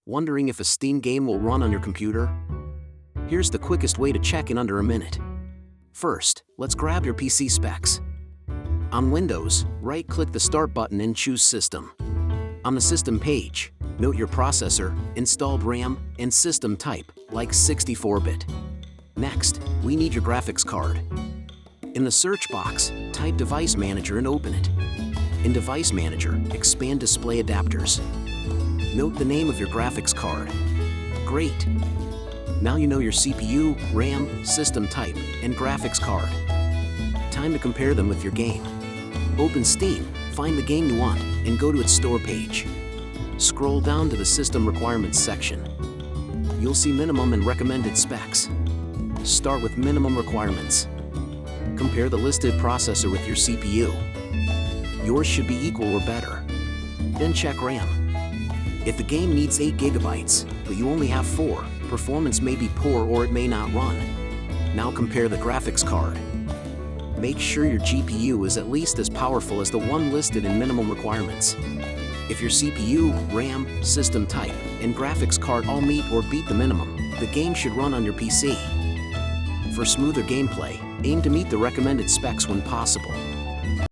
Wondering if a Steam game will run on your computer? Here's the quickest way to check in under a minute. First, let's grab your PC specs. On Windows, right-click the Start button and choose System. On the System page, note your processor, installed RAM, and system type, like 64-bit. Next, we need your graphics card. In the search box, type Device Manager and open it. In Device Manager, expand Display Adapters. Note the name of your graphics card. Great! Now you know your CPU, RAM, system type, and graphics card. Time to compare them with your game. Open Steam, find the game you want, and go to its store page. Scroll down to the System Requirements section. You'll see minimum and recommended specs. Start with minimum requirements. Compare the listed processor with your CPU. Yours should be equal or better. Then check RAM. If the game needs 8 GB, but you only have 4, performance may be poor or it may not run. Now compare the graphics card. Make sure your GPU is at least as powerful as the one listed in minimum requirements. If your CPU, RAM, system type, and graphics card all meet or beat the minimum, the game should run on your PC. For smoother gameplay, aim to meet the recommended specs when possible.